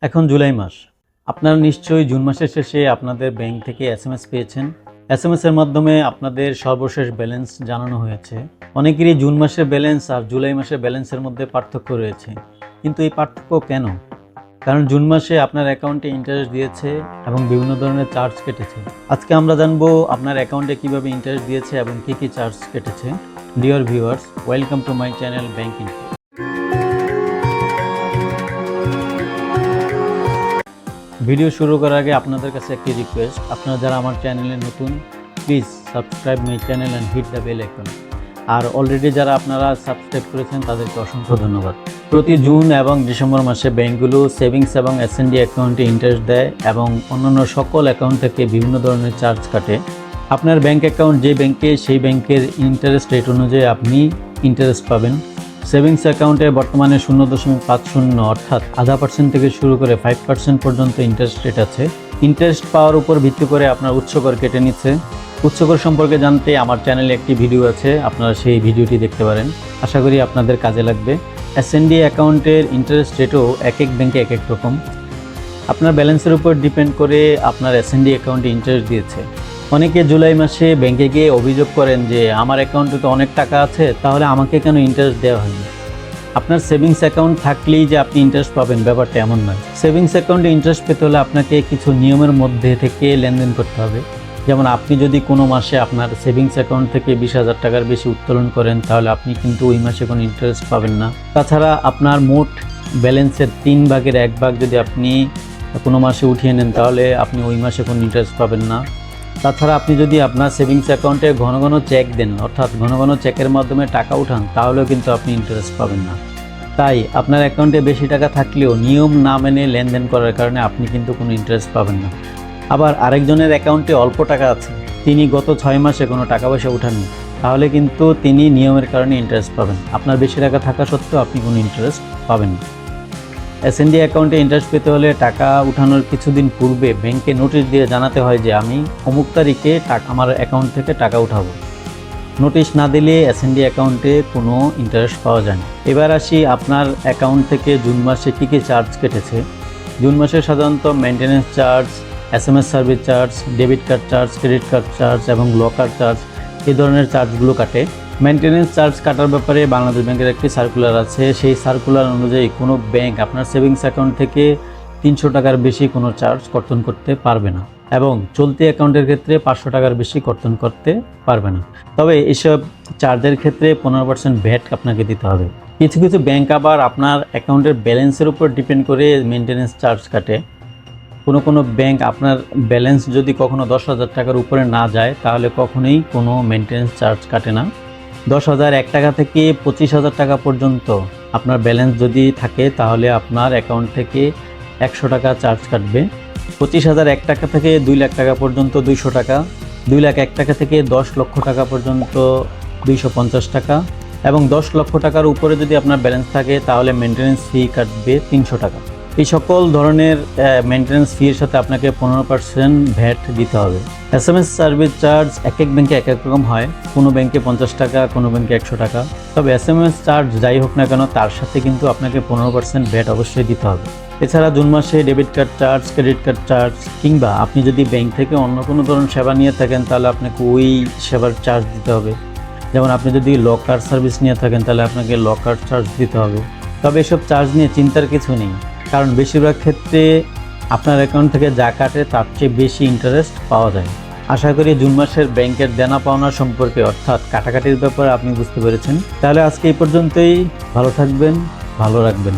এখন জুলাই মাস। আপনারা নিশ্চয়ই জুন মাসের শেষে আপনাদের ব্যাংক থেকে এসএমএস পেয়েছেন। এসএমএস এর মাধ্যমে আপনাদের সর্বশেষ ব্যালেন্স জানানো হয়েছে। অনেকেরই জুন মাসের ব্যালেন্স আর জুলাই মাসের ব্যালেন্সের মধ্যে পার্থক্য রয়েছে, কিন্তু এই পার্থক্য কেন? কারণ জুন মাসে আপনার অ্যাকাউন্টে ইন্টারেস্ট দিয়েছে এবং বিভিন্ন ধরনের চার্জ কেটেছে। আজকে আমরা জানবো আপনার অ্যাকাউন্টে কিভাবে ইন্টারেস্ট দিয়েছে এবং কী কী চার্জ কেটেছে। Dear viewers, welcome to my channel bank info. Video শুরু করার আগে আপনাদের কাছে একটি রিকোয়েস্ট, আপনারা যারা আমার চ্যানেলে নতুন, please subscribe my channel and hit the bell icon. আর অলরেডি যারা আপনারা সাবস্ক্রাইব করেছেন তাদেরকে অসংখ্য ধন্যবাদ। প্রতি জুন এবং ডিসেম্বর মাসে ব্যাংকগুলো সেভিংস এবং এসএনডি অ্যাকাউন্টে ইন্টারেস্ট দেয় এবং অন্যান্য সকল অ্যাকাউন্ট থেকে বিভিন্ন ধরনের চার্জ কাটে। আপনার ব্যাংক অ্যাকাউন্ট যে ব্যাংকে, সেই ব্যাংকের ইন্টারেস্ট রেট অনুযায়ী আপনি ইন্টারেস্ট পাবেন। সেভিংস অ্যাকাউন্টে বর্তমানে 0.50 অর্থাৎ 0.5% থেকে শুরু করে 5% পর্যন্ত ইন্টারেস্ট রেট আছে। ইন্টারেস্ট পাওয়ার উপর ভিত্তি করে আপনার উৎসকর কেটে নিচ্ছে। উৎসকর সম্পর্কে জানতে আমার চ্যানেলে একটি ভিডিও আছে, আপনারা সেই ভিডিওটি দেখতে পারেন। আশা করি আপনাদের কাজে লাগবে। এসএনডি অ্যাকাউন্টের ইন্টারেস্ট রেটও এক এক ব্যাংকে এক এক রকম। আপনার ব্যালেন্সের উপর ডিপেন্ড করে আপনার এসএনডি অ্যাকাউন্টে ইন্টারেস্ট দিয়েছে। অনেকে জুলাই মাসে ব্যাংকে গিয়ে অভিযোগ করেন যে আমার অ্যাকাউন্টে তো অনেক টাকা আছে, তাহলে আমাকে কেন ইন্টারেস্ট দেওয়া হয়নি। আপনার সেভিংস অ্যাকাউন্ট থাকলেই যে আপনি ইন্টারেস্ট পাবেন, ব্যাপারটা এমন নয়। সেভিংস অ্যাকাউন্টে ইন্টারেস্ট পেতে হলে আপনাকে কিছু নিয়মের মধ্যে থেকে লেনদেন করতে হবে। যেমন আপনি যদি কোনো মাসে আপনার সেভিংস অ্যাকাউন্ট থেকে 20,000 টাকার বেশি উত্তোলন করেন, তাহলে আপনি কিন্তু ওই মাসে কোনো ইন্টারেস্ট পাবেন না। তাছাড়া আপনার মোট ব্যালেন্সের 3/1 যদি আপনি কোনো মাসে উঠিয়ে নেন, তাহলে আপনি ওই মাসে কোনো ইন্টারেস্ট পাবেন না। তাছাড়া আপনি যদি আপনার সেভিংস অ্যাকাউন্টে ঘন ঘন চেক দেন, অর্থাৎ ঘন ঘন চেকের মাধ্যমে টাকা উঠান, তাহলেও কিন্তু আপনি ইন্টারেস্ট পাবেন না। তাই আপনার অ্যাকাউন্টে বেশি টাকা থাকলেও নিয়ম না মেনে লেনদেন করার কারণে আপনি কিন্তু কোনো ইন্টারেস্ট পাবেন না। আবার আরেকজনের অ্যাকাউন্টে অল্প টাকা আছে, তিনি গত 6 মাসে কোনো টাকা পয়সা উঠাননি, তাহলে কিন্তু তিনি নিয়মের কারণে ইন্টারেস্ট পাবেন। আপনার বেশি টাকা থাকা সত্ত্বেও আপনি কোনো ইন্টারেস্ট পাবেন না। এসএনডি অ্যাকাউন্টে ইন্টারেস্ট পেতে হলে টাকা উঠানোর কিছুদিন পূর্বে ব্যাংকে নোটিশ দিয়ে জানাতে হয় যে আমি অমুক তারিখে আমার অ্যাকাউন্ট থেকে টাকা উঠাবো। নোটিশ না দিলে এসএনডি অ্যাকাউন্টে কোনো ইন্টারেস্ট পাওয়া যায় না। এবার আসি আপনার অ্যাকাউন্ট থেকে জুন মাসে কী কী চার্জ কেটেছে। জুন মাসে সাধারণত maintenance charge, SMS service charge, debit card charge, credit card charge এবং লকার চার্জ, এই ধরনের চার্জগুলো কাটে। মেনটেন্যান্স চার্জ কাটার ব্যাপারে বাংলাদেশ ব্যাংকের একটি সার্কুলার আছে। সেই সার্কুলার অনুযায়ী কোনো ব্যাংক আপনার সেভিংস অ্যাকাউন্ট থেকে 300 টাকার বেশি কোনো চার্জ কর্তন করতে পারবে না এবং চলতি অ্যাকাউন্টের ক্ষেত্রে 500 টাকার বেশি কর্তন করতে পারবে না। তবে এসব চার্জের ক্ষেত্রে 15% ভ্যাট আপনাকে দিতে হবে। কিছু কিছু ব্যাংক আবার আপনার অ্যাকাউন্টের ব্যালেন্সের উপর ডিপেন্ড করে মেনটেন্যান্স চার্জ কাটে। কোনো ব্যাংক আপনার ব্যালেন্স যদি কখনো 10,000 টাকার উপরে না যায়, তাহলে কখনোই কোনো মেনটেন্যান্স চার্জ কাটে না। 10,001 টাকা থেকে 25,000 টাকা পর্যন্ত আপনার ব্যালেন্স যদি থাকে, তাহলে আপনার অ্যাকাউন্ট থেকে 100 টাকা চার্জ কাটবে। 25,001 টাকা থেকে 2 লাখ টাকা পর্যন্ত 200 টাকা, 2 লাখ 1 টাকা থেকে 10 লক্ষ টাকা পর্যন্ত 250 টাকা এবং 10 লক্ষ টাকার উপরে যদি আপনার ব্যালেন্স থাকে, তাহলে মেনটেন্যান্স ফি কাটবে 300 টাকা। এই সকল ধরনের মেনটেন্যান্স ফির সাথে আপনাকে 15% ভ্যাট দিতে হবে। এসএমএস সার্ভিস চার্জ এক এক ব্যাংকে এক এক রকম হয়। কোনো ব্যাংকে 50 টাকা, কোনো ব্যাংকে 100 টাকা। তবে এসএমএস চার্জ যাই হোক না কেন, তার সাথে কিন্তু আপনাকে 15% ভ্যাট অবশ্যই দিতে হবে। এছাড়া জুন মাসে debit card charge, credit card charge কিংবা আপনি যদি ব্যাংক থেকে অন্য কোনো ধরনের সেবা নিয়ে থাকেন, তাহলে আপনাকে ওই সেবার চার্জ দিতে হবে। যেমন আপনি যদি লকার সার্ভিস নিয়ে থাকেন, তাহলে আপনাকে লকার চার্জ দিতে হবে। তবে এসব চার্জ নিয়ে চিন্তার কিছু নেই, কারণ বেশিরভাগ ক্ষেত্রে আপনার অ্যাকাউন্ট থেকে যা কাটে তার চেয়ে বেশি ইন্টারেস্ট পাওয়া যায়। আশা করি জুন মাসের ব্যাংকের দেনা পাওনা সম্পর্কে, অর্থাৎ কাটাকাটির ব্যাপারে আপনি বুঝতে পেরেছেন। তাহলে আজকে এই পর্যন্তই। ভালো থাকবেন, ভালো রাখবেন।